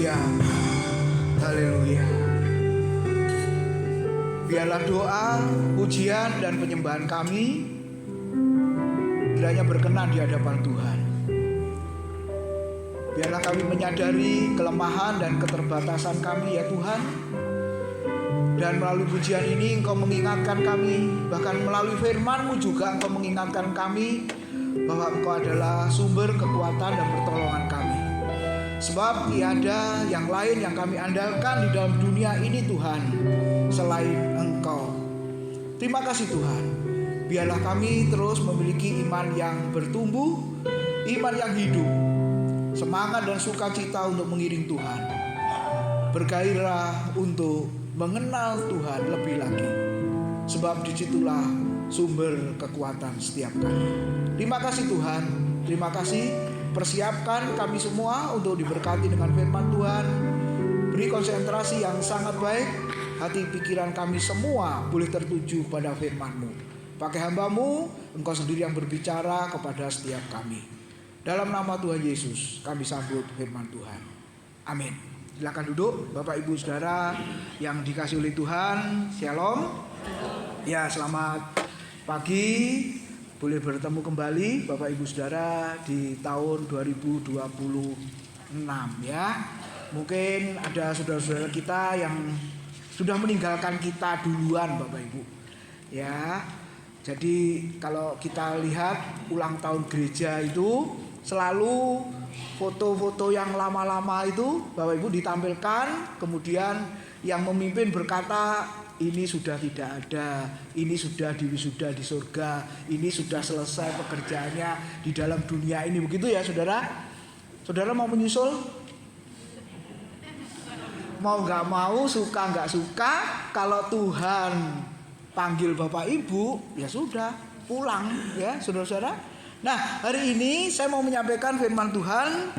Haleluya. Haleluya. Biarlah doa, pujian dan penyembahan kami kiranya berkenan di hadapan Tuhan. Biarlah kami menyadari kelemahan dan keterbatasan kami ya Tuhan. Dan melalui pujian ini Engkau mengingatkan kami, bahkan melalui firman-Mu juga Engkau mengingatkan kami bahwa Engkau adalah sumber kekuatan dan pertolongan kami. Sebab tiada yang lain yang kami andalkan di dalam dunia ini Tuhan selain Engkau. Terima kasih Tuhan. Biarlah kami terus memiliki iman yang bertumbuh, iman yang hidup, semangat dan sukacita untuk mengiring Tuhan, bergairah untuk mengenal Tuhan lebih lagi. Sebab disitulah sumber kekuatan setiap kami. Terima kasih Tuhan. Terima kasih. Persiapkan kami semua untuk diberkati dengan firman Tuhan. Beri konsentrasi yang sangat baik. Hati pikiran kami semua boleh tertuju pada firman-Mu. Pakai hamba-Mu, Engkau sendiri yang berbicara kepada setiap kami. Dalam nama Tuhan Yesus kami sambut firman Tuhan. Amin. Silakan duduk Bapak Ibu Saudara yang dikasihi oleh Tuhan. Shalom. Ya, selamat pagi. Boleh bertemu kembali Bapak Ibu Saudara di tahun 2026 ya. Mungkin ada saudara-saudara kita yang sudah meninggalkan kita duluan Bapak Ibu. Ya. Jadi kalau kita lihat ulang tahun gereja itu selalu foto-foto yang lama-lama itu Bapak Ibu ditampilkan, kemudian yang memimpin berkata ini sudah tidak ada, ini sudah diwisuda di surga, ini sudah selesai pekerjaannya di dalam dunia ini. Begitu ya saudara? Saudara mau menyusul? Mau gak mau, suka gak suka, kalau Tuhan panggil Bapak Ibu, ya sudah, pulang ya saudara-saudara. Nah hari ini saya mau menyampaikan firman Tuhan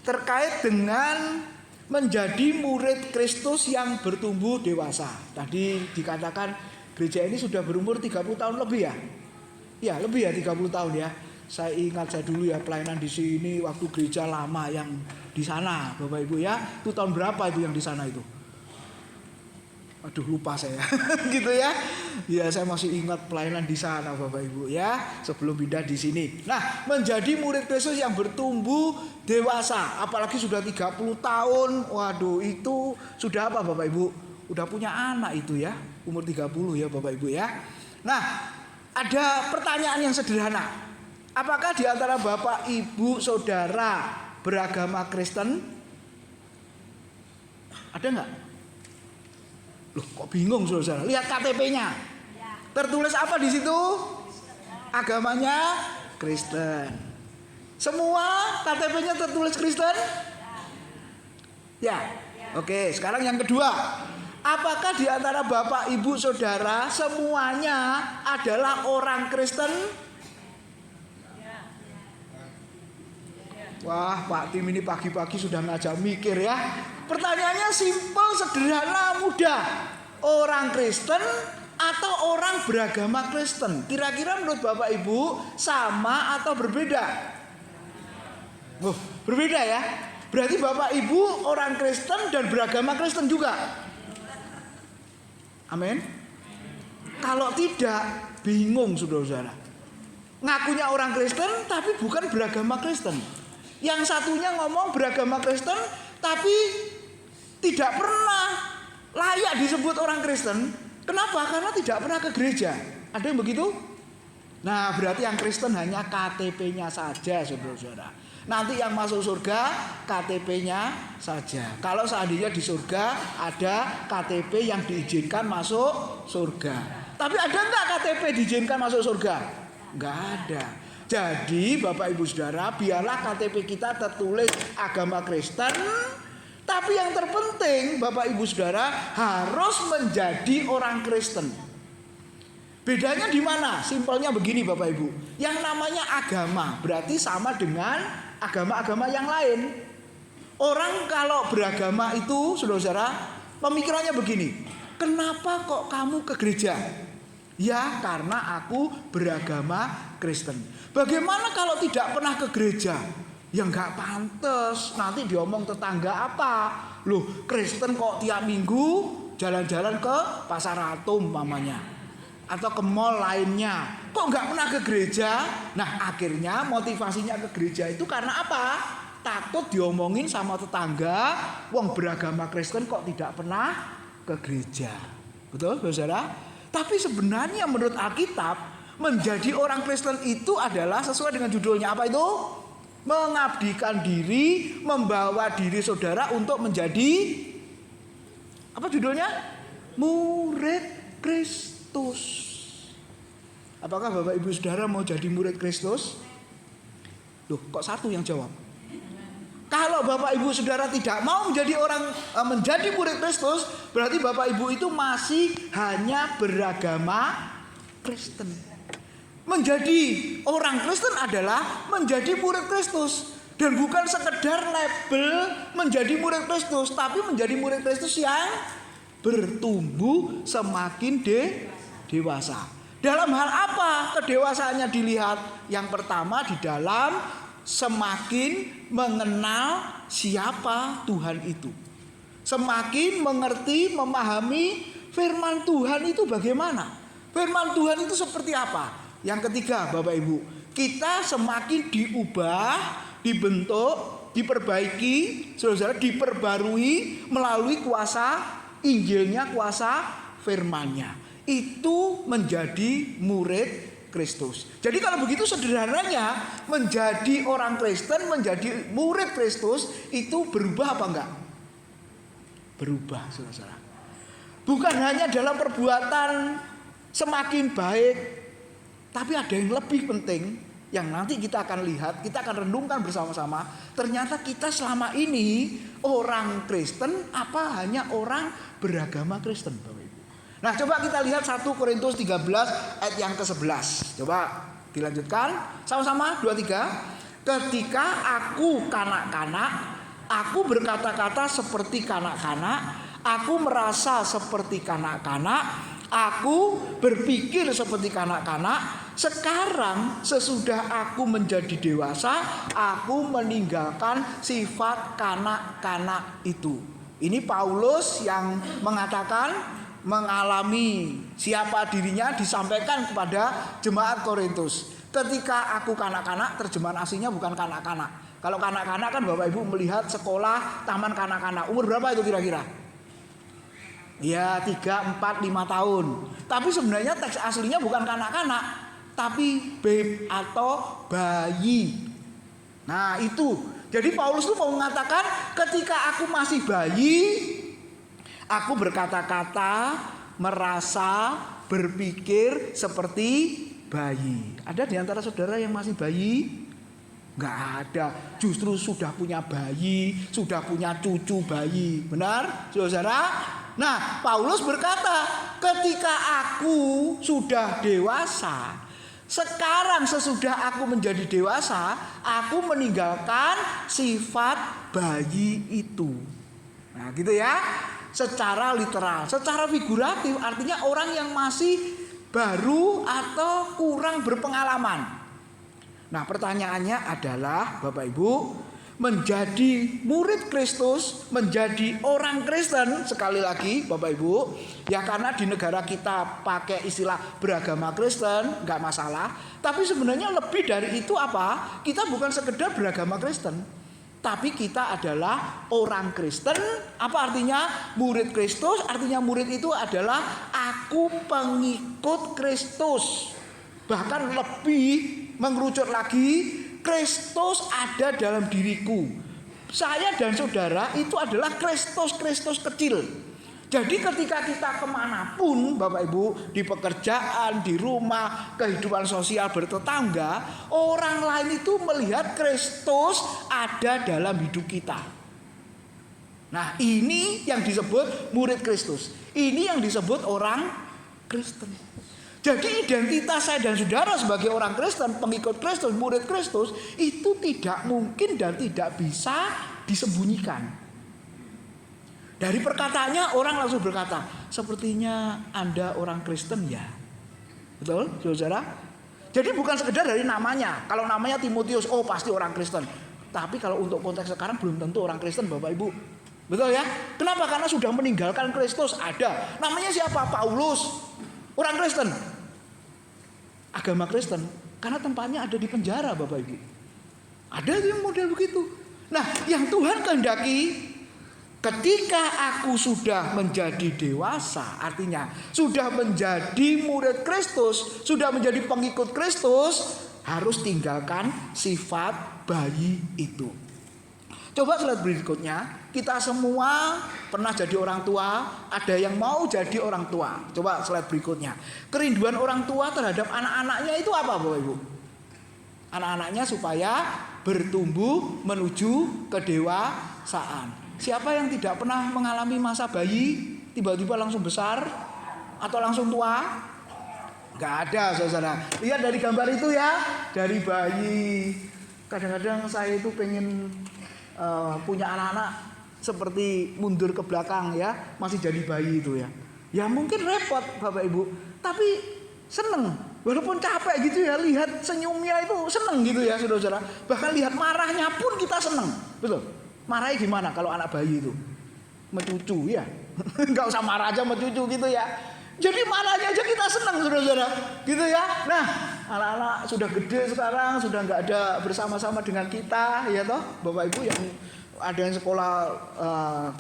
terkait dengan menjadi murid Kristus yang bertumbuh dewasa. Tadi dikatakan gereja ini sudah berumur 30 tahun lebih ya? Ya lebih ya 30 tahun ya. Saya ingat saya dulu ya pelayanan di sini waktu gereja lama yang di sana Bapak Ibu ya. Itu tahun berapa itu yang di sana itu? Aduh lupa saya gitu ya. Ya saya masih ingat pelayanan di sana Bapak Ibu ya sebelum pindah di sini. Nah menjadi murid Kristus yang bertumbuh dewasa, apalagi sudah 30 tahun. Waduh itu sudah apa Bapak Ibu? Udah punya anak itu ya, umur 30 ya Bapak Ibu ya. Nah ada pertanyaan yang sederhana. Apakah di antara Bapak Ibu Saudara beragama Kristen? Ada nggak? Loh kok bingung saudara? Lihat KTP-nya. Tertulis apa di situ? Agamanya Kristen. Semua KTP-nya tertulis Kristen? Ya. Oke, sekarang yang kedua. Apakah di antara Bapak Ibu Saudara semuanya adalah orang Kristen? Wah, Pak Tim ini pagi-pagi sudah ngajak mikir ya. Pertanyaannya simpel, sederhana, mudah. Orang Kristen atau orang beragama Kristen? Kira-kira menurut Bapak Ibu sama atau berbeda? Oh, berbeda ya. Berarti Bapak Ibu orang Kristen dan beragama Kristen juga. Amin. Kalau tidak, bingung saudara-saudara. Ngakunya orang Kristen tapi bukan beragama Kristen. Yang satunya ngomong beragama Kristen tapi tidak pernah layak disebut orang Kristen. Kenapa? Karena tidak pernah ke gereja. Ada yang begitu? Nah berarti yang Kristen hanya KTP-nya saja saudara-saudara. Nanti yang masuk surga KTP-nya saja. Kalau seandainya di surga ada KTP yang diizinkan masuk surga. Tapi ada enggak KTP diizinkan masuk surga? Enggak ada. Jadi Bapak Ibu Saudara, biarlah KTP kita tertulis agama Kristen, tapi yang terpenting Bapak Ibu Saudara harus menjadi orang Kristen. Bedanya di mana? Simpelnya begini Bapak Ibu. Yang namanya agama berarti sama dengan agama-agama yang lain. Orang kalau beragama itu saudara-saudara pemikirannya begini. Kenapa kok kamu ke gereja? Ya karena aku beragama Kristen. Bagaimana kalau tidak pernah ke gereja? Ya nggak pantas, nanti diomong tetangga apa? Loh, Kristen kok tiap minggu jalan-jalan ke Pasar Atom mamanya, atau ke mall lainnya, kok nggak pernah ke gereja? Nah, akhirnya motivasinya ke gereja itu karena apa? Takut diomongin sama tetangga, wong beragama Kristen kok tidak pernah ke gereja. Betul, saudara? Tapi sebenarnya menurut Alkitab, menjadi orang Kristen itu adalah sesuai dengan judulnya apa itu? Mengabdikan diri, membawa diri saudara untuk menjadi apa judulnya? Murid Kristus. Apakah Bapak Ibu Saudara mau jadi murid Kristus? Loh, kok satu yang jawab? Kalau Bapak Ibu Saudara tidak mau menjadi murid Kristus, berarti Bapak Ibu itu masih hanya beragama Kristen. Menjadi orang Kristen adalah menjadi murid Kristus, dan bukan sekedar label menjadi murid Kristus, tapi menjadi murid Kristus yang bertumbuh semakin dewasa. Dalam hal apa kedewasaannya dilihat? Yang pertama di dalam semakin mengenal siapa Tuhan itu. Semakin mengerti, memahami firman Tuhan itu bagaimana. Firman Tuhan itu seperti apa? Yang ketiga, Bapak Ibu, kita semakin diubah, dibentuk, diperbaiki, saudara, diperbarui melalui kuasa Injilnya, kuasa firman-Nya. Itu menjadi murid Kristus. Jadi kalau begitu sederhananya, menjadi orang Kristen, menjadi murid Kristus itu berubah apa enggak? Berubah, saudara. Bukan hanya dalam perbuatan semakin baik, tapi ada yang lebih penting yang nanti kita akan lihat, kita akan renungkan bersama-sama. Ternyata kita selama ini orang Kristen apa hanya orang beragama Kristen, Bapak Ibu. Nah, coba kita lihat 1 Korintus 13 ayat yang ke-11. Coba dilanjutkan sama-sama 2-3. Ketika aku kanak-kanak, aku berkata-kata seperti kanak-kanak, aku merasa seperti kanak-kanak, aku berpikir seperti kanak-kanak. Sekarang sesudah aku menjadi dewasa, aku meninggalkan sifat kanak-kanak itu. Ini Paulus yang mengatakan, mengalami siapa dirinya, disampaikan kepada jemaat Korintus. Ketika aku kanak-kanak, terjemahan aslinya bukan kanak-kanak. Kalau kanak-kanak kan Bapak Ibu melihat sekolah, taman kanak-kanak. Umur berapa itu kira-kira? Ya 3, 4, 5 tahun. Tapi sebenarnya teks aslinya bukan kanak-kanak, tapi babe atau bayi. Nah itu. Jadi Paulus itu mau mengatakan, ketika aku masih bayi, aku berkata-kata, merasa, berpikir seperti bayi. Ada di antara saudara yang masih bayi? Enggak ada. Justru sudah punya bayi, sudah punya cucu bayi. Benar, saudara? Nah, Paulus berkata, ketika aku sudah dewasa, sekarang sesudah aku menjadi dewasa, aku meninggalkan sifat bayi itu. Nah, gitu ya. Secara literal, secara figuratif artinya orang yang masih baru atau kurang berpengalaman. Nah, pertanyaannya adalah Bapak Ibu, menjadi murid Kristus, menjadi orang Kristen, sekali lagi Bapak Ibu, ya karena di negara kita pakai istilah beragama Kristen, nggak masalah. Tapi sebenarnya lebih dari itu apa? Kita bukan sekedar beragama Kristen, tapi kita adalah orang Kristen. Apa artinya murid Kristus? Artinya murid itu adalah aku pengikut Kristus. Bahkan lebih mengerucut lagi, Kristus ada dalam diriku. Saya dan saudara itu adalah Kristus kecil. Jadi ketika kita kemanapun Bapak Ibu, di pekerjaan, di rumah, kehidupan sosial bertetangga, orang lain itu melihat Kristus ada dalam hidup kita. Nah, ini yang disebut murid Kristus. Ini yang disebut orang Kristen. Jadi identitas saya dan saudara sebagai orang Kristen, pengikut Kristus, murid Kristus, itu tidak mungkin dan tidak bisa disembunyikan. Dari perkataannya orang langsung berkata, sepertinya Anda orang Kristen ya. Betul, saudara? Jadi bukan sekedar dari namanya. Kalau namanya Timotius, oh pasti orang Kristen. Tapi kalau untuk konteks sekarang belum tentu orang Kristen, Bapak Ibu. Betul ya? Kenapa? Karena sudah meninggalkan Kristus. Ada. Namanya siapa? Paulus. Orang Kristen. Agama Kristen. Karena tempatnya ada di penjara, Bapak Ibu. Ada yang model begitu. Nah, yang Tuhan kehendaki, ketika aku sudah menjadi dewasa, artinya sudah menjadi murid Kristus, sudah menjadi pengikut Kristus, harus tinggalkan sifat bayi itu. Coba slide berikutnya. Kita semua pernah jadi orang tua, ada yang mau jadi orang tua. Coba slide berikutnya. Kerinduan orang tua terhadap anak-anaknya itu apa, Bapak Ibu? Anak-anaknya supaya bertumbuh menuju kedewasaan. Siapa yang tidak pernah mengalami masa bayi, tiba-tiba langsung besar atau langsung tua? Gak ada, saudara. Lihat dari gambar itu ya, dari bayi. Kadang-kadang saya itu pengen punya anak-anak seperti mundur ke belakang ya, masih jadi bayi itu ya. Ya mungkin repot Bapak Ibu, tapi seneng. Walaupun capek gitu ya, lihat senyumnya itu seneng gitu ya saudara-saudara. Bahkan lihat marahnya pun kita seneng, betul. Marahnya gimana kalau anak bayi itu? Mencucu ya, nggak usah marah aja mencucu gitu ya. Jadi marahnya aja kita senang saudara-saudara, gitu ya. Nah, anak-anak sudah gede sekarang, sudah nggak ada bersama-sama dengan kita, ya toh, Bapak Ibu yang ada yang sekolah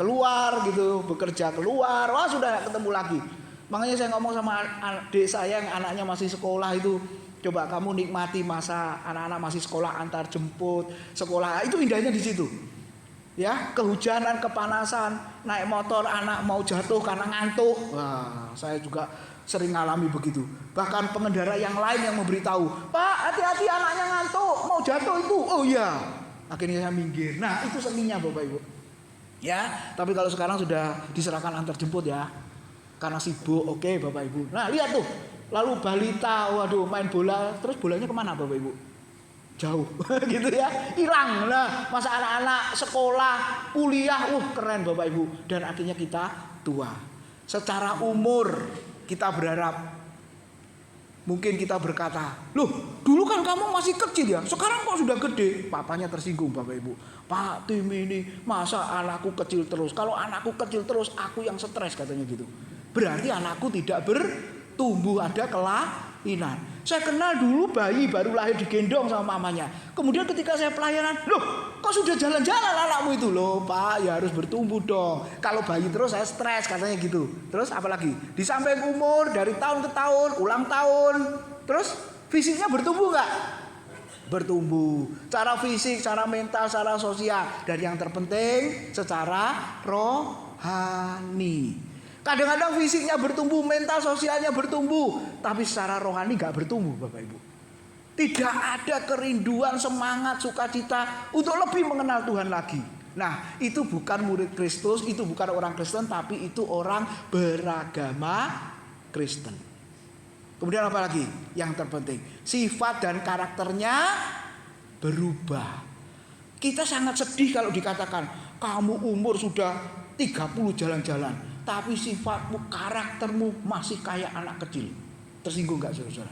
keluar gitu, bekerja keluar, wah sudah nggak ketemu lagi. Makanya saya ngomong sama adik saya yang anaknya masih sekolah itu, coba kamu nikmati masa anak-anak masih sekolah antar jemput, sekolah itu indahnya di situ. Ya, kehujanan, kepanasan, naik motor anak mau jatuh karena ngantuk. Wah, saya juga sering ngalami begitu. Bahkan pengendara yang lain yang memberitahu, "Pak, hati-hati anaknya ngantuk, mau jatuh itu." Oh iya. Akhirnya saya minggir. Nah, itu seninya Bapak Ibu. Ya, tapi kalau sekarang sudah diserahkan antar jemput ya. Karena sibuk, oke Bapak Ibu. Nah, lihat tuh. Lalu balita, waduh main bola, terus bolanya kemana Bapak Ibu? Jauh gitu ya, hilang lah. Masa anak-anak sekolah, kuliah, keren Bapak Ibu. Dan akhirnya kita tua. Secara umur kita berharap, mungkin kita berkata, loh dulu kan kamu masih kecil ya, sekarang kok sudah gede. Papanya tersinggung Bapak Ibu. Pak Tim ini masa anakku kecil terus. Kalau anakku kecil terus, aku yang stres katanya gitu. Berarti anakku tidak bertumbuh, ada kelainan. Saya kenal dulu bayi baru lahir digendong sama mamanya. Kemudian ketika saya pelayanan, loh kok sudah jalan-jalan anakmu itu? Loh Pak, ya harus bertumbuh dong. Kalau bayi terus saya stres katanya gitu. Terus apalagi? Di samping umur dari tahun ke tahun, ulang tahun. Terus fisiknya bertumbuh nggak? Bertumbuh. Secara fisik, secara mental, secara sosial. Dan yang terpenting secara rohani. Kadang-kadang fisiknya bertumbuh, mental sosialnya bertumbuh, tapi secara rohani gak bertumbuh Bapak Ibu. Tidak ada kerinduan, semangat, sukacita untuk lebih mengenal Tuhan lagi. Nah, itu bukan murid Kristus, itu bukan orang Kristen, tapi itu orang beragama Kristen. Kemudian apa lagi? Yang terpenting, sifat dan karakternya berubah. Kita sangat sedih kalau dikatakan, kamu umur sudah 30 jalan-jalan. Tapi sifatmu, karaktermu masih kayak anak kecil. Tersinggung gak saudara?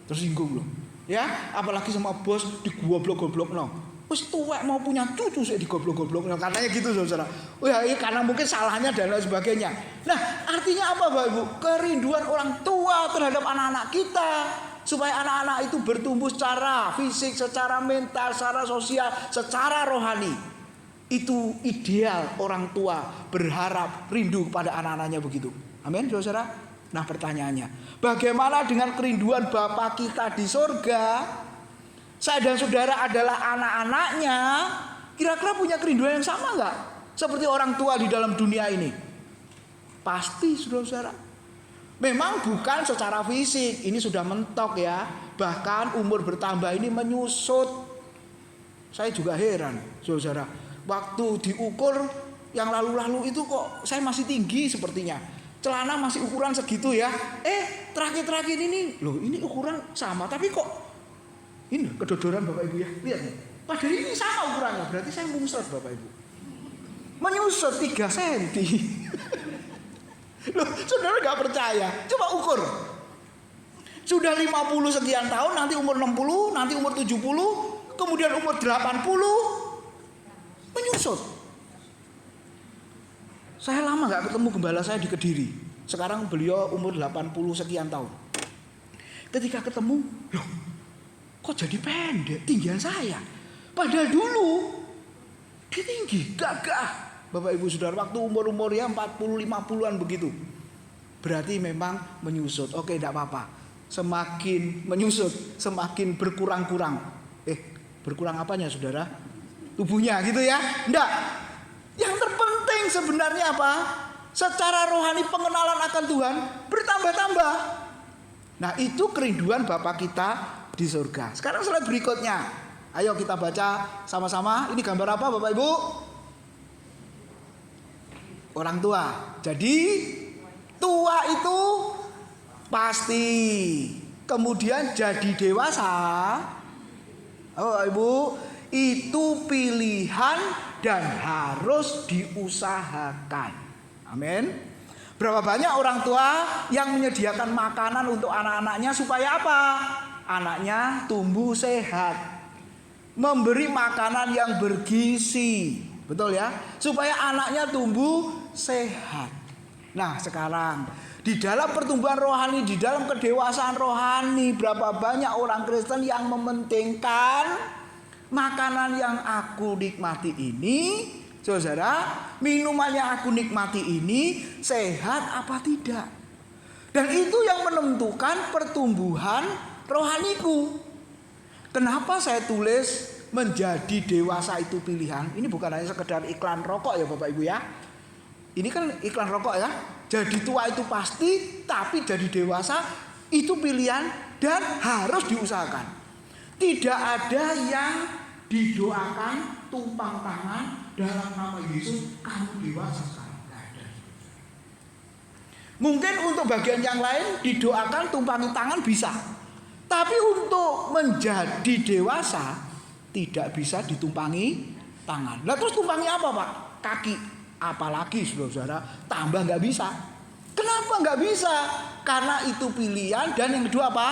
Tersinggung loh. Ya, apalagi sama bos digoblok-goblok no. Wes tuwek mau punya cucu saya digoblok-goblok no. Katanya gitu saudara. Oh ya, karena mungkin salahnya dan lain sebagainya. Nah, artinya apa Bapak Ibu? Kerinduan orang tua terhadap anak-anak kita. Supaya anak-anak itu bertumbuh secara fisik, secara mental, secara sosial, secara rohani. Itu ideal orang tua berharap rindu kepada anak-anaknya begitu. Amin saudara. Nah pertanyaannya, bagaimana dengan kerinduan Bapa kita di sorga? Saya dan saudara adalah anak-anaknya. Kira-kira punya kerinduan yang sama nggak? Seperti orang tua di dalam dunia ini? Pasti saudara. Memang bukan secara fisik, ini sudah mentok ya. Bahkan umur bertambah ini menyusut. Saya juga heran saudara. Waktu diukur yang lalu-lalu itu kok saya masih tinggi sepertinya. Celana masih ukuran segitu ya. Terakhir-terakhir ini, loh ini ukuran sama tapi kok ini kedodoran Bapak Ibu ya. Lihat nih. Padahal ini sama ukurannya, berarti saya mungsret Bapak Ibu. Menyusut 3 cm. Loh, saudara gak percaya. Coba ukur. Sudah 50 sekian tahun, nanti umur 60, nanti umur 70, kemudian umur 80. menyusut. Saya lama nggak ketemu gembala saya di Kediri. Sekarang beliau umur 80 sekian tahun. Ketika ketemu, loh, kok jadi pendek tinggian saya? Padahal dulu dia tinggi, gagah. Bapak Ibu Saudara, waktu umur-umurnya 40-50-an begitu. Berarti memang menyusut. Oke, tidak apa-apa. Semakin menyusut, semakin berkurang-kurang. Berkurang apanya Saudara? Tubuhnya gitu ya? Enggak. Yang terpenting sebenarnya apa? Secara rohani pengenalan akan Tuhan bertambah-tambah. Nah, itu kerinduan Bapa kita di surga. Sekarang slide berikutnya. Ayo kita baca sama-sama. Ini gambar apa Bapak Ibu? Orang tua. Jadi tua itu pasti. Kemudian jadi dewasa. Oh Ibu, itu pilihan dan harus diusahakan. Amin. Berapa banyak orang tua yang menyediakan makanan untuk anak-anaknya supaya apa? Anaknya tumbuh sehat. Memberi makanan yang bergizi. Betul ya? Supaya anaknya tumbuh sehat. Nah sekarang di dalam pertumbuhan rohani, di dalam kedewasaan rohani, berapa banyak orang Kristen yang mementingkan makanan yang aku nikmati ini, saudara, minuman yang aku nikmati ini sehat apa tidak. Dan itu yang menentukan pertumbuhan rohaniku. Kenapa saya tulis menjadi dewasa itu pilihan? Ini bukan hanya sekedar iklan rokok ya Bapak Ibu ya. Ini kan iklan rokok ya. Jadi tua itu pasti, tapi jadi dewasa itu pilihan dan harus diusahakan. Tidak ada yang didoakan tumpang tangan dalam nama Yesus kamu dewasa sekarang. Mungkin untuk bagian yang lain didoakan tumpangi tangan bisa. Tapi untuk menjadi dewasa tidak bisa ditumpangi tangan. Lah terus tumpangi apa Pak? Kaki. Apalagi saudara tambah nggak bisa. Kenapa nggak bisa? Karena itu pilihan dan yang kedua apa?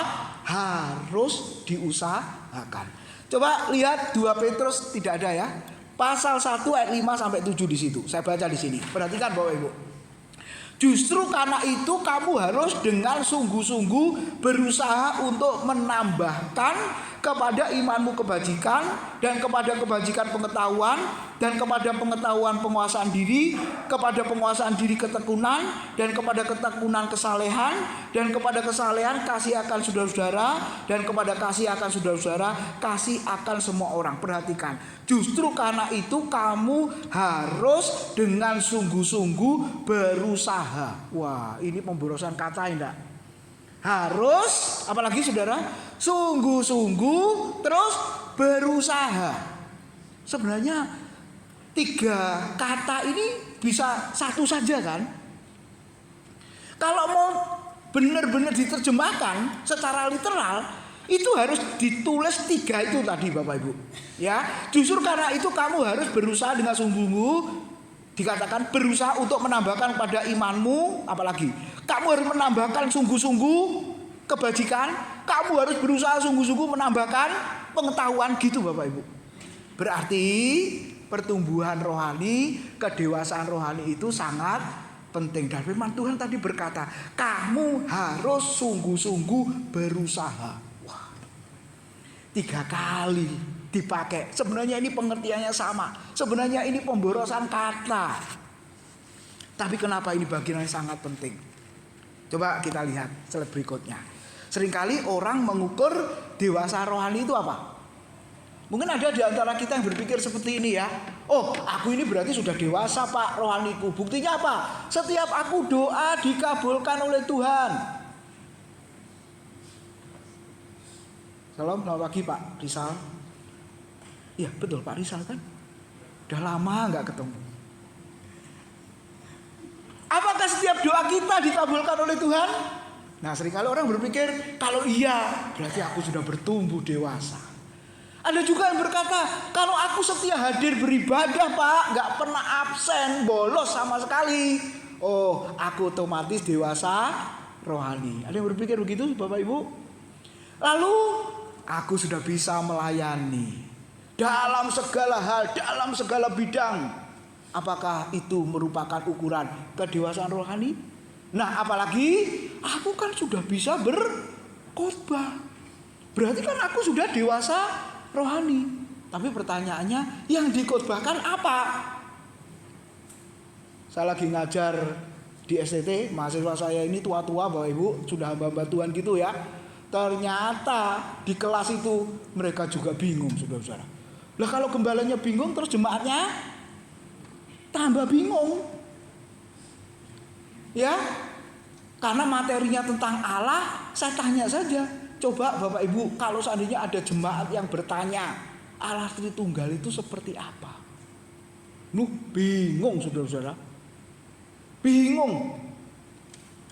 Harus diusahakan. Coba lihat 2 Petrus tidak ada ya. Pasal 1 ayat 5 sampai 7 di situ. Saya baca di sini. Perhatikan Bapak Ibu. Justru karena itu kamu harus dengan sungguh-sungguh berusaha untuk menambahkan kepada imanmu kebajikan dan kepada kebajikan pengetahuan dan kepada pengetahuan penguasaan diri, kepada penguasaan diri ketekunan dan kepada ketekunan kesalehan dan kepada kesalehan kasih akan saudara-saudara dan kepada kasih akan saudara-saudara kasih akan semua orang. Perhatikan, justru karena itu kamu harus dengan sungguh-sungguh berusaha. Wah, ini pemborosan kata enggak? Harus, apalagi saudara, sungguh-sungguh terus berusaha. Sebenarnya 3 kata ini bisa satu saja kan? Kalau mau benar-benar diterjemahkan secara literal, itu harus ditulis 3 itu tadi Bapak Ibu. Ya, justru karena itu kamu harus berusaha dengan sungguh-sungguh. Dikatakan berusaha untuk menambahkan pada imanmu, apalagi kamu harus menambahkan sungguh-sungguh kebajikan, kamu harus berusaha sungguh-sungguh menambahkan pengetahuan gitu Bapak Ibu. Berarti pertumbuhan rohani, kedewasaan rohani itu sangat penting. Dan firman Tuhan tadi berkata, kamu harus sungguh-sungguh berusaha. Wah, 3 kali dipakai. Sebenarnya ini pengertiannya sama. Sebenarnya ini pemborosan kata. Tapi kenapa ini bagian yang sangat penting? Coba kita lihat slide berikutnya. Seringkali orang mengukur dewasa rohani itu apa? Mungkin ada di antara kita yang berpikir seperti ini ya. Oh, aku ini berarti sudah dewasa Pak rohaniku. Buktinya apa? Setiap aku doa dikabulkan oleh Tuhan. Salam, selamat pagi Pak Rizal. Iya betul Pak Rizal kan. Udah lama gak ketemu. Apakah setiap doa kita dikabulkan oleh Tuhan? Nah seringkali orang berpikir kalau iya berarti aku sudah bertumbuh dewasa. Ada juga yang berkata kalau aku setia hadir beribadah Pak, gak pernah absen, bolos sama sekali, oh aku otomatis dewasa rohani. Ada yang berpikir begitu Bapak Ibu? Lalu aku sudah bisa melayani. dalam segala hal, dalam segala bidang. Apakah itu merupakan ukuran kedewasaan rohani? Nah, apalagi aku kan sudah bisa berkhotbah. Berarti kan aku sudah dewasa rohani. Tapi pertanyaannya, yang dikhotbahkan apa? Saya lagi ngajar di STT, mahasiswa saya ini tua-tua Bapak Ibu, sudah hamba-hamba Tuhan gitu ya. Ternyata di kelas itu mereka juga bingung, saudara-saudara. Lah kalau gembalanya bingung, terus jemaatnya tambah bingung. Ya, karena materinya tentang Allah, saya tanya saja. Coba Bapak Ibu, kalau seandainya ada jemaat yang bertanya, Allah Tritunggal itu seperti apa? Bingung saudara-saudara. Bingung.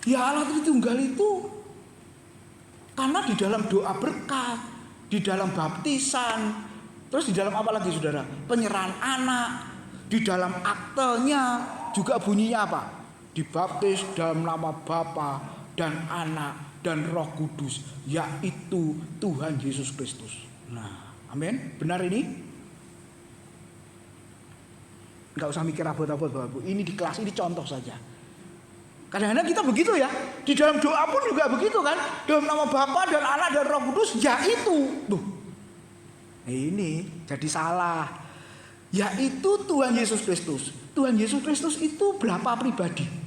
Ya Allah Tritunggal itu karena di dalam doa berkat, di dalam baptisan, terus di dalam apa lagi saudara? Penyerahan anak, di dalam aktenya juga bunyinya apa? Dibaptis dalam nama Bapa dan Anak dan Roh Kudus, yaitu Tuhan Yesus Kristus. Nah, amin. Benar ini? Enggak usah mikir abot-abot Bapak Ibu. Ini di kelas ini contoh saja. Kadang-kadang kita begitu ya. Di dalam doa pun juga begitu kan. Dalam nama Bapa dan Anak dan Roh Kudus, yaitu. Ini jadi salah. Yaitu Tuhan Yesus Kristus. Tuhan Yesus Kristus itu berapa pribadi?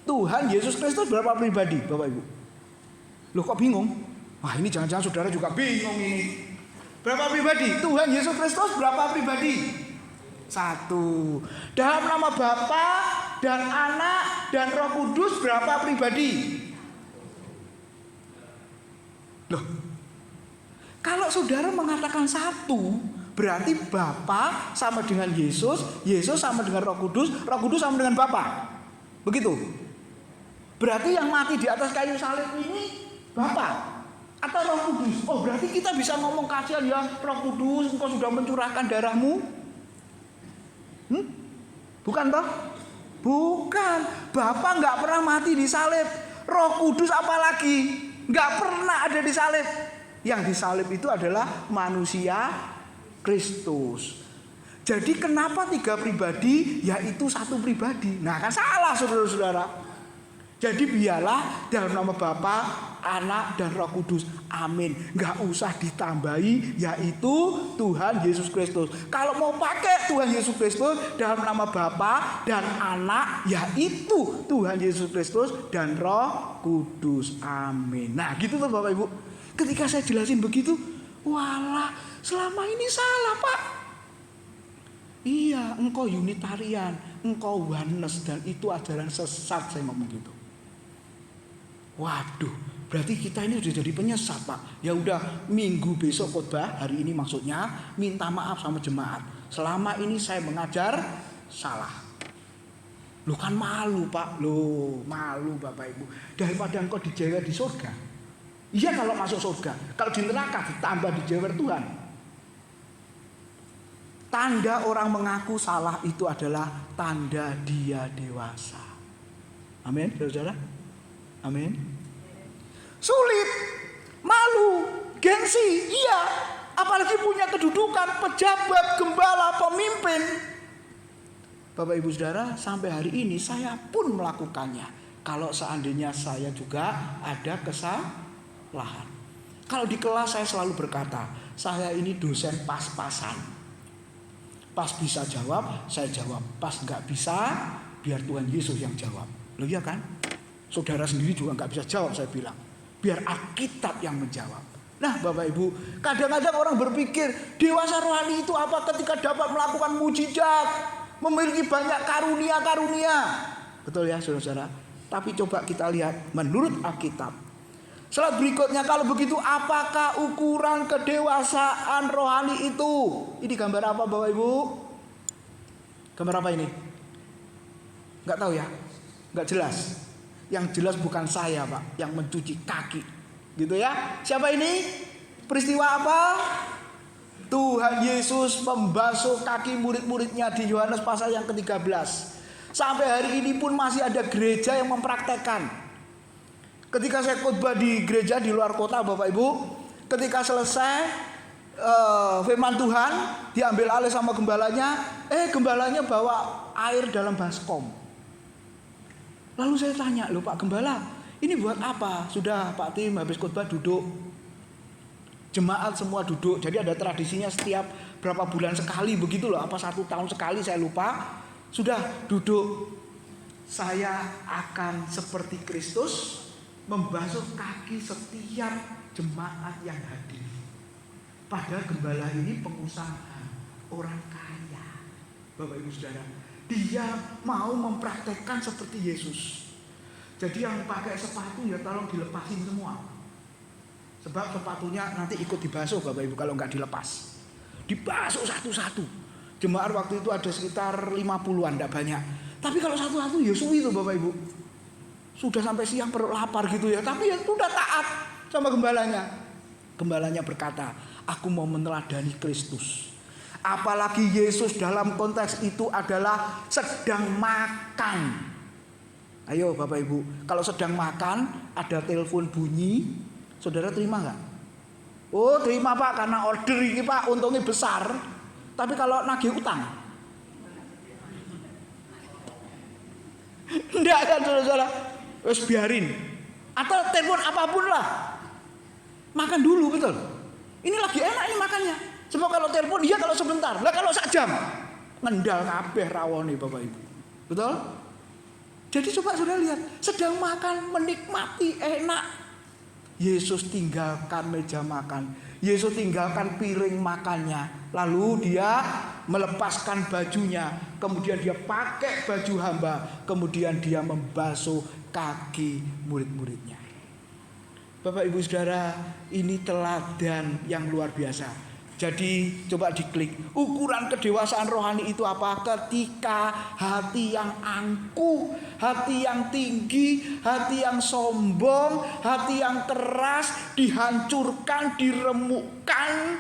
Tuhan Yesus Kristus berapa pribadi Bapak Ibu? Loh kok bingung? Wah ini jangan-jangan saudara juga bingung ini. Berapa pribadi? Tuhan Yesus Kristus berapa pribadi? 1. Dalam nama Bapa dan Anak dan Roh Kudus berapa pribadi? Loh, kalau saudara mengatakan 1, berarti Bapa sama dengan Yesus, Yesus sama dengan Roh Kudus sama dengan Bapa. Begitu. Berarti yang mati di atas kayu salib ini Bapa atau Roh Kudus. Oh, berarti kita bisa ngomong kasihan ya Roh Kudus, engkau sudah mencurahkan darahmu. Bukan toh? Bukan. Bapa nggak pernah mati di salib. Roh Kudus apalagi nggak pernah ada di salib. Yang di salib itu adalah manusia Kristus. Jadi kenapa 3 pribadi? Yaitu 1 pribadi. Nah kan salah saudara-saudara. Jadi biarlah dalam nama Bapa, Anak dan Roh Kudus. Amin. Gak usah ditambahi yaitu Tuhan Yesus Kristus. Kalau mau pakai Tuhan Yesus Kristus dalam nama Bapa dan Anak, yaitu Tuhan Yesus Kristus dan Roh Kudus. Amin. Nah gitu tuh Bapak Ibu. Ketika saya jelasin begitu, walah selama ini salah Pak. Iya, engkau Unitarian, engkau Oneness, dan itu ajaran sesat, saya ngomong gitu. Waduh, berarti kita ini sudah jadi penyesat Pak. Ya udah, minggu besok khotbah, hari ini maksudnya minta maaf sama jemaat. Selama ini saya mengajar salah. Lu kan malu Pak, lu malu Bapak Ibu. Daripada engkau dijewer di surga. Iya kalau masuk surga, kalau di neraka ditambah dijewer Tuhan. Tanda orang mengaku salah itu adalah tanda dia dewasa. Amin, saudara. Amin. Sulit, malu, gengsi, iya. Apalagi punya kedudukan pejabat, gembala, pemimpin. Bapak Ibu Saudara, sampai hari ini saya pun melakukannya. Kalau seandainya saya juga ada kesalahan. Kalau di kelas saya selalu berkata, saya ini dosen pas-pasan. Pas bisa jawab, saya jawab. Pas nggak bisa, biar Tuhan Yesus yang jawab. Loh iya kan? Saudara sendiri juga nggak bisa jawab, saya bilang. Biar Alkitab yang menjawab. Nah Bapak Ibu, kadang-kadang orang berpikir dewasa rohani itu apa ketika dapat melakukan mujizat, memiliki banyak karunia-karunia. Betul ya saudara-saudara? Tapi coba kita lihat menurut Alkitab. Slide berikutnya, kalau begitu apakah ukuran kedewasaan rohani itu? Ini gambar apa Bapak Ibu? Gambar apa ini? Nggak tahu ya? Nggak jelas. Yang jelas bukan saya Pak, yang mencuci kaki. Gitu ya. Siapa ini? Peristiwa apa? Tuhan Yesus membasuh kaki murid-muridnya di Yohanes pasal yang ke-13. Sampai hari ini pun masih ada gereja yang mempraktekkan. Ketika saya khotbah di gereja di luar kota Bapak Ibu, ketika selesai firman Tuhan, diambil alih sama gembalanya. Gembalanya bawa air dalam baskom. Lalu saya tanya, loh Pak Gembala, ini buat apa? Sudah Pak Tim habis khotbah duduk. Jemaat semua duduk. Jadi ada tradisinya setiap berapa bulan sekali begitu loh. Apa 1 tahun sekali saya lupa. Sudah duduk. Saya akan seperti Kristus membasuh kaki setiap jemaat yang hadir. Padahal gembala ini pengusaha, orang kaya. Bapak Ibu Saudara, dia mau mempraktekkan seperti Yesus. Jadi yang pakai sepatu ya tolong dilepasin semua. Sebab sepatunya nanti ikut dibasuh Bapak Ibu kalau nggak dilepas. Dibasuh satu-satu. Jemaat waktu itu ada sekitar 50-an, tidak banyak. Tapi kalau satu-satu ya suwi itu Bapak Ibu. Sudah sampai siang perut lapar gitu ya. Tapi ya sudah taat sama gembalanya. Gembalanya berkata, aku mau meneladani Kristus. Apalagi Yesus dalam konteks itu adalah sedang makan. Ayo Bapak Ibu, kalau sedang makan ada telepon bunyi, saudara terima nggak? Oh terima Pak, karena order ini Pak untungnya besar. Tapi kalau nagih utang, enggak kan saudara? Wes biarin. Atau telepon apapun lah, makan dulu betul. Ini lagi enak ini makannya. Sebab kalau telepon dia kalau sebentar, lah kalau sak jam ngendal kabeh rawone Bapak Ibu. Betul? Jadi coba saudara lihat, sedang makan menikmati enak. Yesus tinggalkan meja makan. Yesus tinggalkan piring makannya. Lalu dia melepaskan bajunya. Kemudian dia pakai baju hamba. Kemudian dia membasuh kaki murid-muridnya. Bapak Ibu Saudara, ini teladan yang luar biasa. Jadi coba diklik, ukuran kedewasaan rohani itu apa? Ketika hati yang angkuh, hati yang tinggi, hati yang sombong, hati yang keras dihancurkan, diremukkan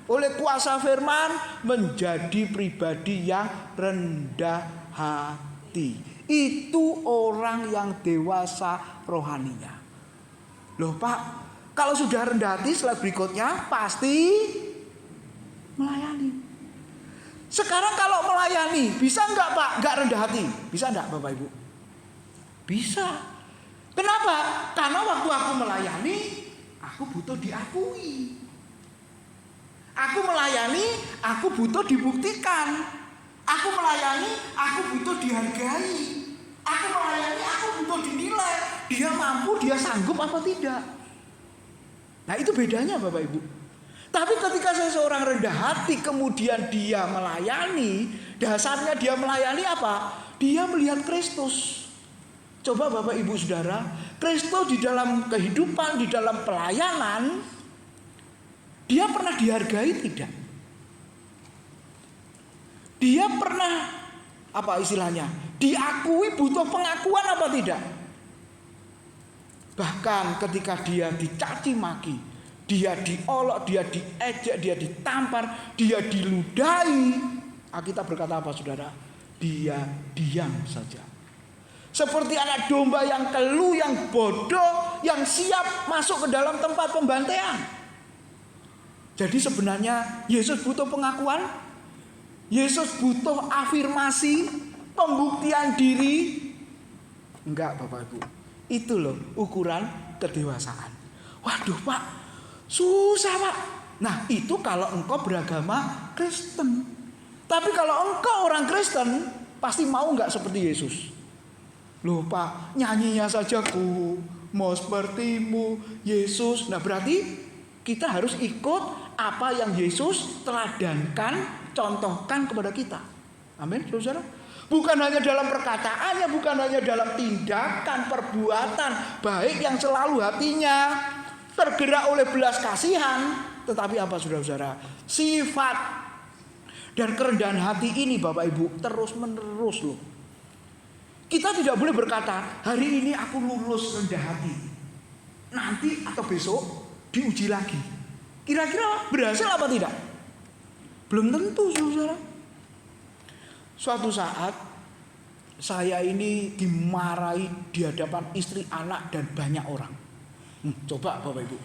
oleh kuasa firman menjadi pribadi yang rendah hati. Itu orang yang dewasa rohaninya. Loh Pak, kalau sudah rendah hati slide berikutnya pasti melayani. Sekarang kalau melayani bisa enggak Pak? Enggak rendah hati. Bisa enggak Bapak Ibu? Bisa. Kenapa? Karena waktu aku melayani, aku butuh diakui. Aku melayani, aku butuh dibuktikan. Aku melayani, aku butuh dihargai. Aku melayani, aku butuh dinilai. Dia mampu, dia sanggup apa tidak. Nah itu bedanya Bapak Ibu. Tapi ketika saya seorang rendah hati kemudian dia melayani, dasarnya dia melayani apa? Dia melihat Kristus. Coba Bapak Ibu Saudara, Kristus di dalam kehidupan, di dalam pelayanan, dia pernah dihargai tidak? Dia pernah apa istilahnya? Diakui, butuh pengakuan apa tidak? Bahkan ketika dia dicaci maki, dia diolok, dia diejek, dia ditampar, dia diludahi, Alkitab berkata apa saudara? Dia diam saja. Seperti anak domba yang keluh, yang bodoh, yang siap masuk ke dalam tempat pembantaian. Jadi sebenarnya Yesus butuh pengakuan, Yesus butuh afirmasi, pembuktian diri. Enggak Bapak Ibu. Itu loh ukuran kedewasaan. Waduh Pak, susah Pak. Nah itu kalau engkau beragama Kristen. Tapi kalau engkau orang Kristen, pasti mau nggak seperti Yesus? Loh Pak, nyanyinya saja ku mau sepertimu Yesus. Nah berarti kita harus ikut apa yang Yesus teladankan, contohkan kepada kita. Amin, saudara. Bukan hanya dalam perkataannya, bukan hanya dalam tindakan, perbuatan baik yang selalu hatinya tergerak oleh belas kasihan, tetapi apa saudara-saudara? Sifat dan kerendahan hati ini Bapak Ibu terus menerus loh. Kita tidak boleh berkata hari ini aku lulus rendah hati, nanti atau besok diuji lagi. Kira-kira berhasil apa tidak? Belum tentu saudara. Suatu saat saya ini dimarahi di hadapan istri, anak dan banyak orang. Coba Bapak Ibu,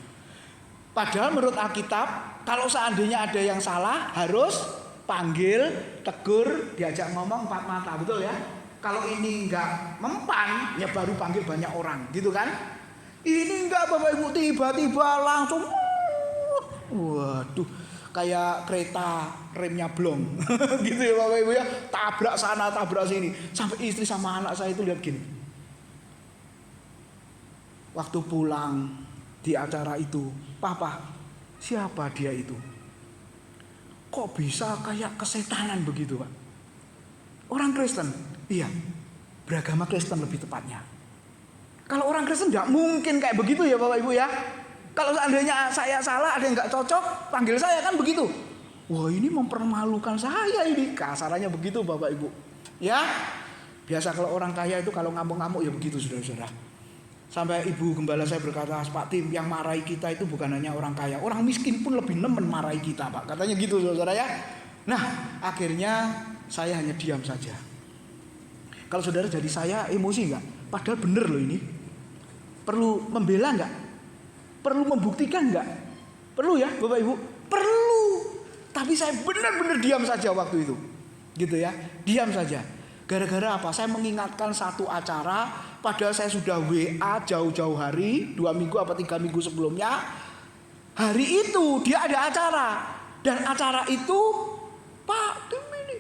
Padahal menurut Alkitab, kalau seandainya ada yang salah harus panggil, tegur, diajak ngomong 4 mata, betul ya? Kalau ini enggak mempan, ya baru panggil banyak orang, gitu kan? Ini enggak Bapak Ibu, tiba-tiba langsung, waduh, kayak kereta remnya blong, gitu ya Bapak Ibu ya, tabrak sana, tabrak sini, sampai istri sama anak saya itu lihat gini. Waktu pulang di acara itu, Papa, siapa dia itu? Kok bisa kayak kesetanan begitu Pak? Orang Kristen, iya, beragama Kristen lebih tepatnya. Kalau orang Kristen tidak mungkin kayak begitu ya Bapak Ibu ya. Kalau seandainya saya salah, ada yang nggak cocok, panggil saya kan begitu. Wah ini mempermalukan saya ini, kasarannya begitu Bapak Ibu. Ya, biasa kalau orang kaya itu kalau ngamuk-ngamuk ya begitu saudara-saudara. Sampai ibu gembala saya berkata, Pak Tim, yang marahi kita itu bukan hanya orang kaya, orang miskin pun lebih nemen marahi kita Pak. Katanya gitu saudara ya. Nah akhirnya saya hanya diam saja. Kalau saudara jadi saya emosi nggak? Padahal bener loh ini. Perlu membela nggak? Perlu membuktikan nggak? Perlu ya Bapak Ibu? Perlu. Tapi saya benar-benar diam saja waktu itu. Gitu ya, diam saja. Gara-gara apa? Saya mengingatkan satu acara, padahal saya sudah WA jauh-jauh hari, 2 minggu apa 3 minggu sebelumnya. Hari itu dia ada acara. Dan acara itu, Pak Tim ini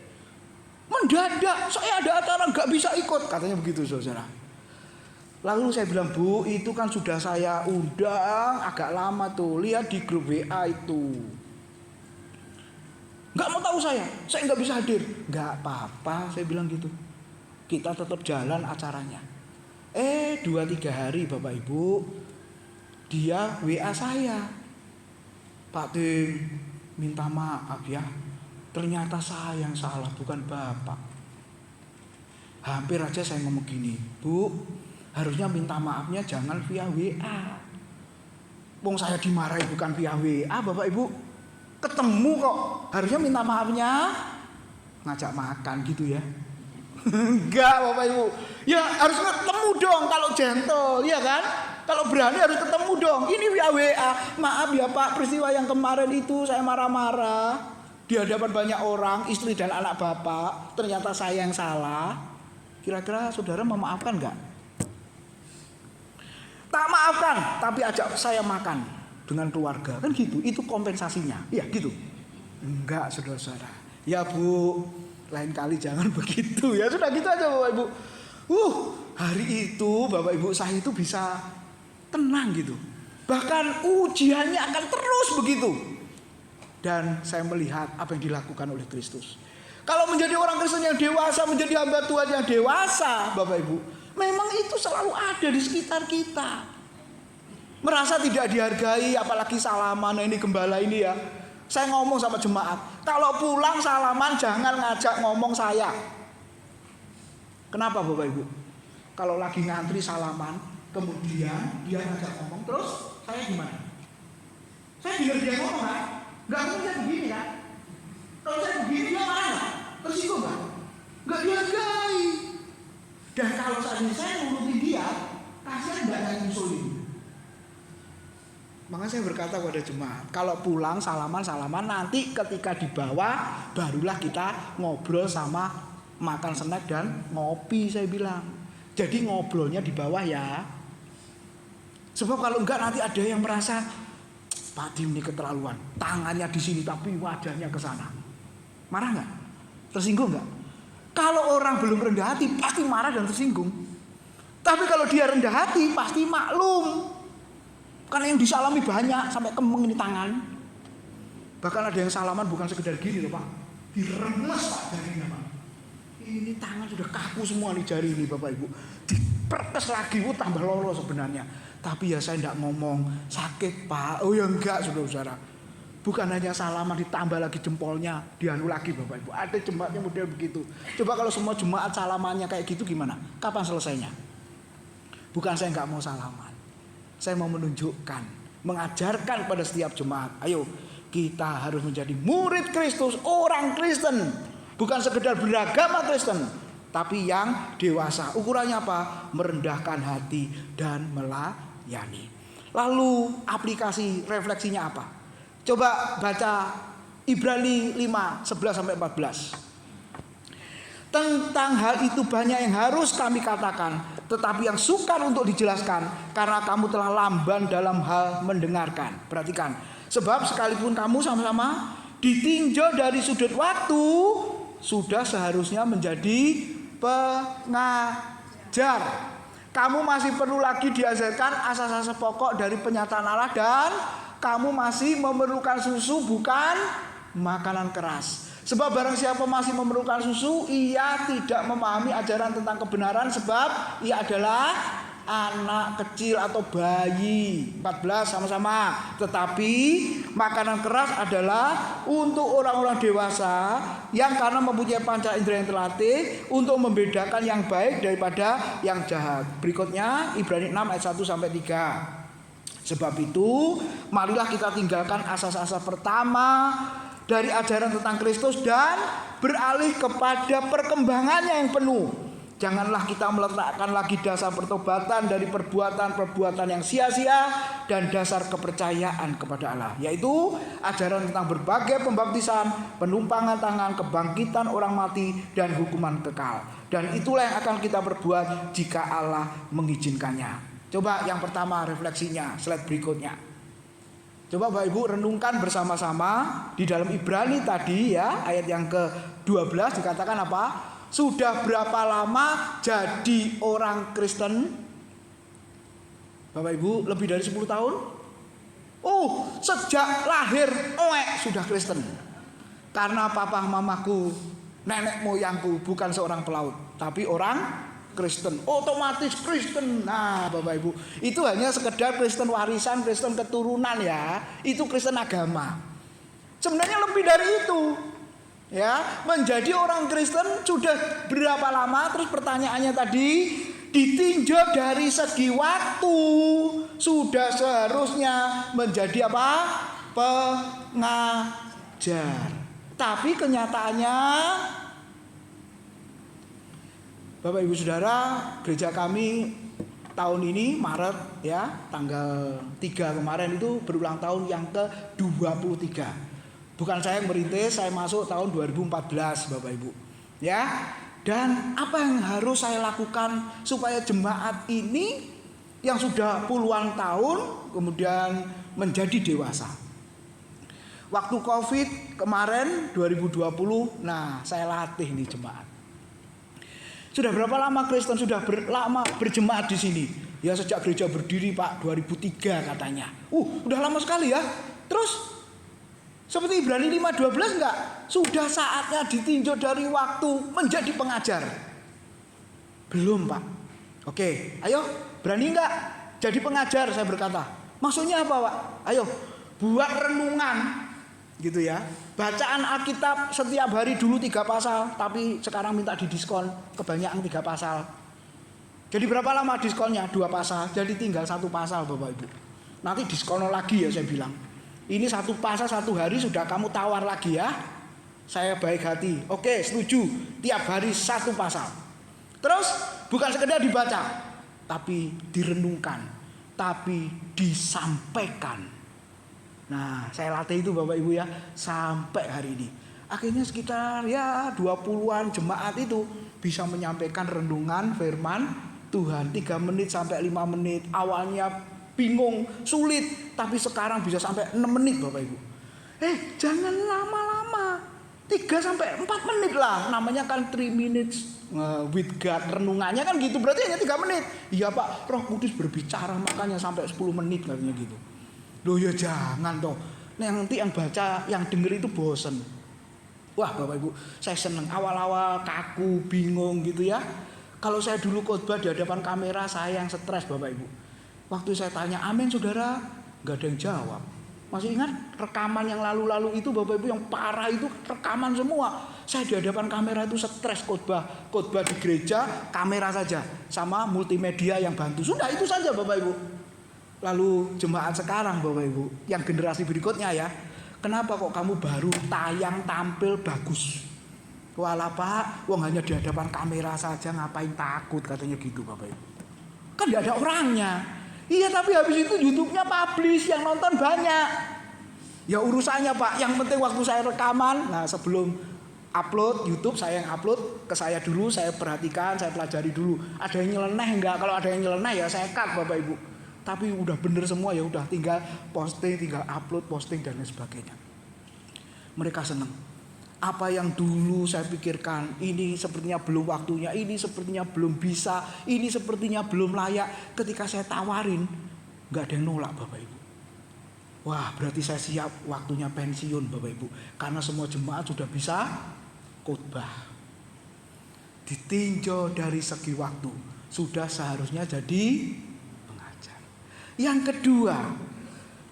mendadak, saya ada acara nggak bisa ikut. Katanya begitu saudara. Lalu saya bilang, Bu, itu kan sudah saya undang agak lama tuh. Lihat di grup WA itu. Nggak mau tahu saya nggak bisa hadir. Nggak apa-apa, saya bilang gitu. Kita tetap jalan acaranya. 2-3 hari Bapak Ibu, dia WA saya. Pak Tim, minta maaf ya. Ternyata saya yang salah, bukan Bapak. Hampir aja saya ngomong gini, Bu, harusnya minta maafnya jangan via WA. Wong saya dimarahi bukan via WA Bapak Ibu. Ketemu kok, harusnya minta maafnya ngajak makan gitu ya. Enggak Bapak Ibu. Ya harus ketemu dong kalau gentle, ya kan? Kalau berani harus ketemu dong. Ini via WA. Maaf ya Pak, peristiwa yang kemarin itu saya marah-marah di hadapan banyak orang, istri dan anak Bapak. Ternyata saya yang salah. Kira-kira saudara memaafkan enggak? Tak maafkan, tapi ajak saya makan dengan keluarga. Kan gitu, itu kompensasinya. Iya gitu. Enggak saudara-saudara. Ya Bu, lain kali jangan begitu ya. Sudah gitu aja Bapak Ibu. Hari itu Bapak Ibu saya itu bisa tenang gitu. Bahkan ujiannya akan terus begitu. Dan saya melihat apa yang dilakukan oleh Kristus. Kalau menjadi orang Kristen yang dewasa, menjadi hamba Tuhan yang dewasa Bapak Ibu, memang itu selalu ada di sekitar kita. Merasa tidak dihargai, apalagi salaman. Ini gembala ini ya. Saya ngomong sama jemaat, kalau pulang salaman jangan ngajak ngomong saya. Kenapa Bapak Ibu? Kalau lagi ngantri salaman, kemudian dia ngajak ngomong, terus saya gimana? Saya dengar dia ngomong kan? Gak mungkin saya begini kan? Kalau saya begini dia marah gak? Tersinggung gak? Gak dihargai. Dan kalau saya nurutin dia, kasihan gak saya nyusulin. Makanya saya berkata kepada jemaat, kalau pulang salaman nanti ketika di bawah barulah kita ngobrol sama makan snack dan ngopi saya bilang. Jadi ngobrolnya di bawah ya. Sebab kalau enggak nanti ada yang merasa Pak Dim ini keterlaluan, tangannya di sini tapi wajahnya ke sana. Marah enggak? Tersinggung enggak? Kalau orang belum rendah hati pasti marah dan tersinggung. Tapi kalau dia rendah hati pasti maklum. Karena yang disalami banyak sampai kemeng ini tangan. Bahkan ada yang salaman bukan sekedar gini loh Pak, diremes Pak jarinya Pak. Ini tangan sudah kaku semua nih jari ini Bapak Ibu. Dipertes lagi, tambah loro sebenarnya. Tapi ya saya tidak ngomong sakit Pak. Oh ya enggak saudara-saudara. Bukan hanya salaman ditambah lagi jempolnya, dianu lagi Bapak Ibu. Ada jemaatnya model begitu. Coba kalau semua jemaat salamannya kayak gitu gimana? Kapan selesainya? Bukan saya nggak mau salaman. Saya mau menunjukkan, mengajarkan pada setiap jemaat. Ayo, kita harus menjadi murid Kristus, orang Kristen. Bukan sekedar beragama Kristen, tapi yang dewasa. Ukurannya apa? Merendahkan hati dan melayani. Lalu aplikasi refleksinya apa? Coba baca Ibrani 5, 11-14. Tentang hal itu banyak yang harus kami katakan, tetapi yang sukar untuk dijelaskan karena kamu telah lamban dalam hal mendengarkan. Perhatikan, sebab sekalipun kamu sama-sama ditinjau dari sudut waktu, sudah seharusnya menjadi pengajar. Kamu masih perlu lagi diajarkan asas-asas pokok dari penyataan Allah, dan kamu masih memerlukan susu, bukan makanan keras. Sebab barang siapa masih memerlukan susu, ia tidak memahami ajaran tentang kebenaran, sebab ia adalah anak kecil atau bayi. 14 sama-sama. Tetapi makanan keras adalah untuk orang-orang dewasa yang karena mempunyai panca indera yang terlatih untuk membedakan yang baik daripada yang jahat. Berikutnya Ibrani 6 ayat 1-3. Sebab itu marilah kita tinggalkan asas-asas pertama dari ajaran tentang Kristus dan beralih kepada perkembangannya yang penuh. Janganlah kita meletakkan lagi dasar pertobatan dari perbuatan-perbuatan yang sia-sia dan dasar kepercayaan kepada Allah, yaitu ajaran tentang berbagai pembaptisan, penumpangan tangan, kebangkitan orang mati, dan hukuman kekal. Dan itulah yang akan kita perbuat jika Allah mengizinkannya. Coba yang pertama refleksinya, slide berikutnya. Coba Bapak Ibu renungkan bersama-sama di dalam Ibrani tadi ya, ayat yang ke-12 dikatakan apa? Sudah berapa lama jadi orang Kristen? Bapak Ibu, lebih dari 10 tahun? Oh, sejak lahir sudah Kristen. Karena papa mamaku, nenek moyangku bukan seorang pelaut, tapi orang Kristen, otomatis Kristen. Nah Bapak Ibu, itu hanya sekedar Kristen warisan, Kristen keturunan ya. Itu Kristen agama. Sebenarnya lebih dari itu ya. Menjadi orang Kristen sudah berapa lama? Terus pertanyaannya tadi, ditinjau dari segi waktu, sudah seharusnya menjadi apa? Pengajar. Tapi kenyataannya Bapak Ibu Saudara, gereja kami tahun ini Maret ya, tanggal 3 kemarin itu berulang tahun yang ke-23. Bukan saya yang merintis, saya masuk tahun 2014 Bapak Ibu. Ya. Dan apa yang harus saya lakukan supaya jemaat ini yang sudah puluhan tahun kemudian menjadi dewasa. Waktu Covid kemarin 2020, nah saya latih nih jemaat. Sudah berapa lama Kristen sudah lama berjemaat di sini? Ya sejak gereja berdiri Pak 2003 katanya. Udah lama sekali ya. Terus seperti Ibrani 5:12 enggak? Sudah saatnya ditinjau dari waktu menjadi pengajar. Belum Pak. Oke, ayo berani enggak jadi pengajar, saya berkata. Maksudnya apa Pak? Ayo buat renungan gitu ya. Bacaan Alkitab setiap hari dulu 3 pasal, tapi sekarang minta didiskon kebanyakan 3 pasal. Jadi berapa lama diskonnya? 2 pasal, jadi tinggal 1 pasal Bapak Ibu. Nanti diskon lagi ya saya bilang. Ini 1 pasal 1 hari sudah kamu tawar lagi ya. Saya baik hati. Oke, setuju. Tiap hari 1 pasal. Terus bukan sekedar dibaca, tapi direnungkan, tapi disampaikan. Nah saya latih itu Bapak Ibu ya, sampai hari ini. Akhirnya sekitar ya 20-an jemaat itu bisa menyampaikan renungan firman Tuhan 3 menit sampai 5 menit. Awalnya bingung, sulit, tapi sekarang bisa sampai 6 menit Bapak Ibu. Jangan lama-lama, 3 sampai 4 menit lah. Namanya kan 3 minutes with God, renungannya kan gitu, berarti hanya 3 menit. Iya Pak, Roh Kudus berbicara makanya sampai 10 menit katanya gitu. Loh ya jangan toh. Nanti yang baca, yang denger itu bosen. Wah Bapak Ibu, saya seneng. Awal-awal kaku, bingung gitu ya. Kalau saya dulu khotbah di hadapan kamera, saya yang stres Bapak Ibu. Waktu saya tanya amin saudara, gak ada yang jawab. Masih ingat rekaman yang lalu-lalu itu Bapak Ibu, yang parah itu rekaman semua. Saya di hadapan kamera itu stres khotbah di gereja, kamera saja sama multimedia yang bantu. Sudah itu saja Bapak Ibu. Lalu jemaat sekarang Bapak Ibu, yang generasi berikutnya ya, kenapa kok kamu baru tayang tampil bagus? Walah Pak, wong hanya di hadapan kamera saja, ngapain takut katanya gitu Bapak Ibu. Kan gak ada orangnya. Iya, tapi habis itu YouTube-nya publish, yang nonton banyak. Ya urusannya Pak, yang penting waktu saya rekaman, nah sebelum upload YouTube saya yang upload ke saya dulu, saya perhatikan, saya pelajari dulu. Ada yang nyeleneh enggak? Kalau ada yang nyeleneh ya saya cut Bapak Ibu. Tapi udah bener semua ya udah, tinggal posting, tinggal upload, posting dan lain sebagainya. Mereka senang. Apa yang dulu saya pikirkan, ini sepertinya belum waktunya, ini sepertinya belum bisa, ini sepertinya belum layak. Ketika saya tawarin, nggak ada yang nolak Bapak Ibu. Wah, berarti saya siap waktunya pensiun Bapak Ibu. Karena semua jemaat sudah bisa khotbah. Ditinjau dari segi waktu, sudah seharusnya jadi pengajar. Yang kedua,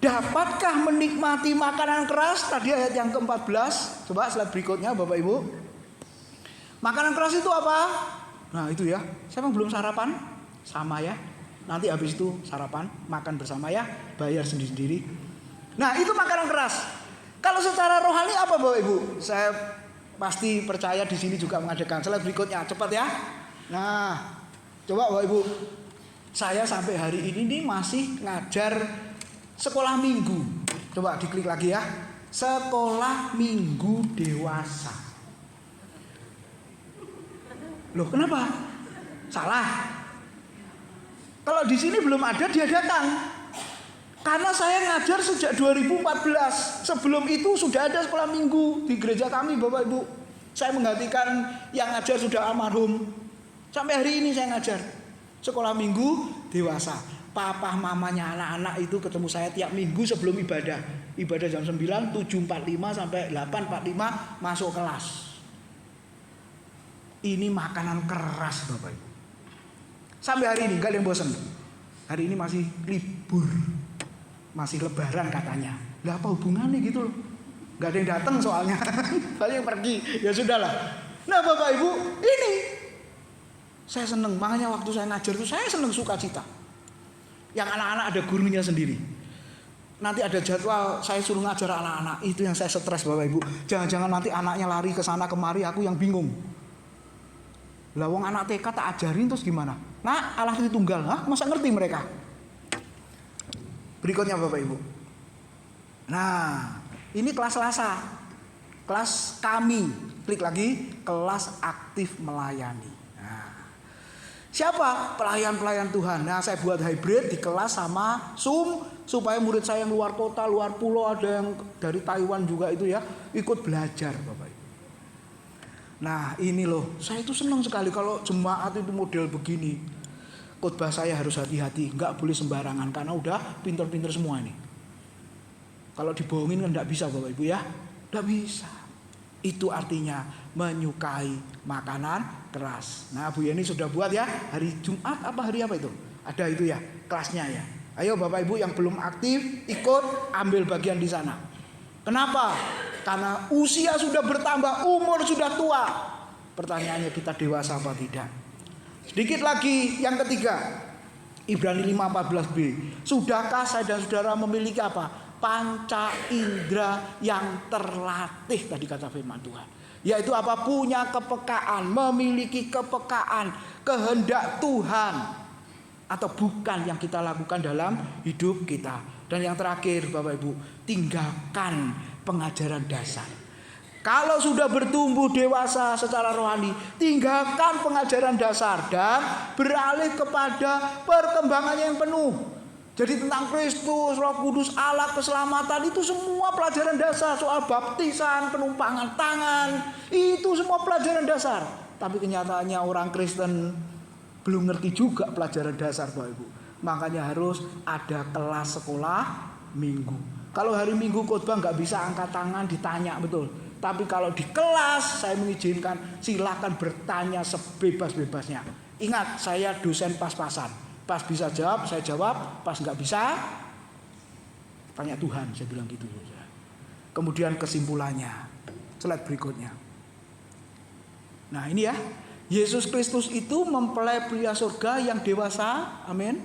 dapatkah menikmati makanan keras? Tadi ayat yang ke-14. Coba slide berikutnya Bapak Ibu. Makanan keras itu apa? Nah itu ya. Saya belum sarapan? Sama ya. Nanti habis itu sarapan, makan bersama ya. Bayar sendiri-sendiri. Nah itu makanan keras. Kalau secara rohani apa Bapak Ibu? Saya pasti percaya di sini juga mengadakan. Slide berikutnya, cepat ya. Nah coba Bapak Ibu. Saya sampai hari ini nih masih ngajar sekolah minggu. Coba diklik lagi ya. Sekolah minggu dewasa. Loh kenapa? Salah. Kalau di sini belum ada, dia datang. Karena saya ngajar sejak 2014. Sebelum itu sudah ada sekolah minggu di gereja kami Bapak Ibu. Saya menggantikan yang ngajar sudah almarhum. Sampai hari ini saya ngajar sekolah minggu dewasa. Papa mamanya anak-anak itu ketemu saya tiap minggu sebelum ibadah. Ibadah jam 9, 7.45 sampai 8.45 masuk kelas. Ini makanan keras Bapak Ibu. Sampai hari ini gak ada yang bosan. Hari ini masih libur. Masih lebaran katanya. Lah apa hubungannya gitu loh. Gak ada yang datang soalnya. Banyak yang pergi. Ya sudahlah. Nah Bapak Ibu, ini saya seneng. Makanya waktu saya ngajar itu saya seneng sukacita. Yang anak-anak ada gurunya sendiri. Nanti ada jadwal saya suruh ngajar anak-anak. Itu yang saya stres Bapak Ibu. Jangan-jangan nanti anaknya lari ke sana kemari, aku yang bingung. Lah wong anak TK tak ajarin terus gimana? Nah, Allah Tritunggal, masa ngerti mereka? Berikutnya Bapak Ibu. Nah, ini kelas Selasa. Kelas kami. Klik lagi, kelas aktif melayani. Siapa? Pelayan-pelayan Tuhan. Nah saya buat hybrid di kelas sama Zoom. Supaya murid saya yang luar kota, luar pulau, ada yang dari Taiwan juga itu ya, ikut belajar Bapak Ibu. Nah ini loh, saya itu senang sekali kalau jemaat itu model begini. Khotbah saya harus hati-hati, nggak boleh sembarangan. Karena udah pinter-pinter semua ini. Kalau dibohongin kan nggak bisa Bapak Ibu ya. Nggak bisa. Itu artinya menyukai makanan keras. Nah Bu Yeni sudah buat ya, hari Jumat apa hari apa itu? Ada itu ya, kelasnya ya. Ayo Bapak Ibu yang belum aktif ikut ambil bagian di sana. Kenapa? Karena usia sudah bertambah, umur sudah tua. Pertanyaannya kita dewasa apa tidak? Sedikit lagi yang ketiga, Ibrani 5:14b. Sudahkah saya dan saudara memiliki apa? Panca indera yang terlatih, tadi kata firman Tuhan. Yaitu apa? Punya kepekaan, memiliki kepekaan, kehendak Tuhan. Atau bukan yang kita lakukan dalam hidup kita. Dan yang terakhir Bapak Ibu, tinggalkan pengajaran dasar. Kalau sudah bertumbuh dewasa secara rohani, tinggalkan pengajaran dasar dan beralih kepada perkembangannya yang penuh. Jadi tentang Kristus, Roh Kudus, Allah, keselamatan, itu semua pelajaran dasar. Soal baptisan, penumpangan tangan, itu semua pelajaran dasar. Tapi kenyataannya orang Kristen belum ngerti juga pelajaran dasar Bapak Ibu. Makanya harus ada kelas sekolah minggu. Kalau hari Minggu khotbah nggak bisa angkat tangan ditanya, betul. Tapi kalau di kelas saya mengizinkan, silakan bertanya sebebas-bebasnya. Ingat, saya dosen pas-pasan. Pas bisa jawab, saya jawab. Pas nggak bisa, tanya Tuhan, saya bilang gitu. Kemudian kesimpulannya, slide berikutnya. Nah ini ya, Yesus Kristus itu mempelai pria surga yang dewasa, amin.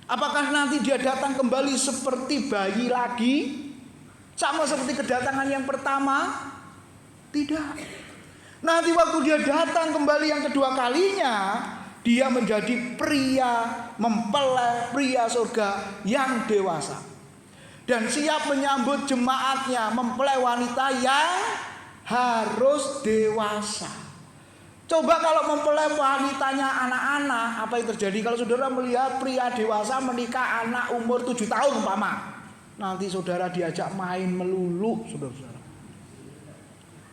Apakah nanti dia datang kembali seperti bayi lagi, sama seperti kedatangan yang pertama? Tidak. Nanti waktu dia datang kembali yang kedua kalinya, Dia menjadi pria mempelai, pria surga yang dewasa. Dan siap menyambut jemaatnya, mempelai wanita yang harus dewasa. Coba kalau mempelai wanitanya anak-anak, apa yang terjadi kalau saudara melihat pria dewasa menikah anak umur 7 tahun umpama? Nanti saudara diajak main melulu, saudara-saudara.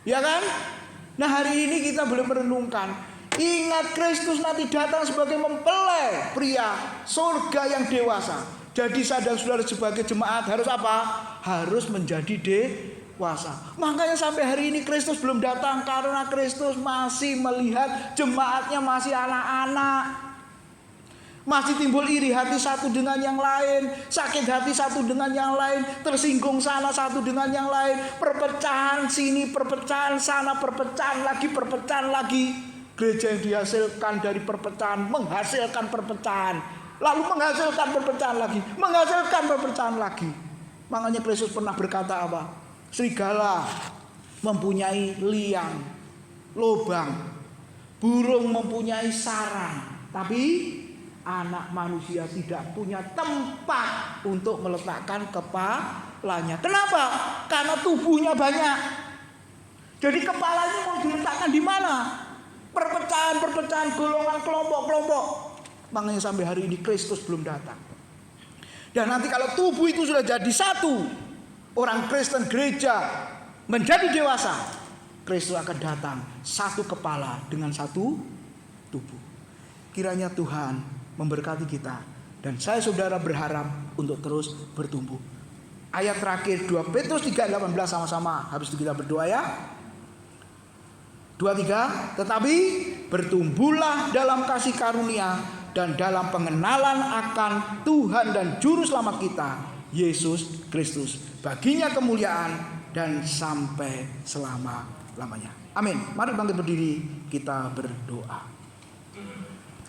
Ya kan? Nah, hari ini kita boleh merenungkan. Ingat Kristus nanti datang sebagai mempelai pria surga yang dewasa. Jadi saya dan saudara sebagai jemaat harus apa? Harus menjadi dewasa. Makanya sampai hari ini Kristus belum datang, karena Kristus masih melihat jemaatnya masih anak-anak. Masih timbul iri hati satu dengan yang lain, sakit hati satu dengan yang lain, tersinggung sana satu dengan yang lain, perpecahan sini, perpecahan sana, perpecahan lagi. Gereja yang dihasilkan dari perpecahan menghasilkan perpecahan, lalu menghasilkan perpecahan lagi. Makanya Kristus pernah berkata apa? Serigala mempunyai liang, lubang, burung mempunyai sarang, tapi anak manusia tidak punya tempat untuk meletakkan kepalanya. Kenapa? Karena tubuhnya banyak. Jadi kepalanya mau diletakkan di mana? Perpecahan, golongan, kelompok. Makanya sampai hari ini Kristus belum datang. Dan nanti kalau tubuh itu sudah jadi satu, orang Kristen gereja menjadi dewasa, Kristus akan datang satu kepala dengan satu tubuh. Kiranya Tuhan memberkati kita, dan saya saudara berharap untuk terus bertumbuh. Ayat terakhir 2 Petrus 3:18 sama-sama, habis itu kita berdoa ya. 2-3, tetapi bertumbuhlah dalam kasih karunia dan dalam pengenalan akan Tuhan dan Juru Selamat kita, Yesus Kristus. Baginya kemuliaan dan sampai selama-lamanya. Amin. Mari bangkit berdiri, kita berdoa.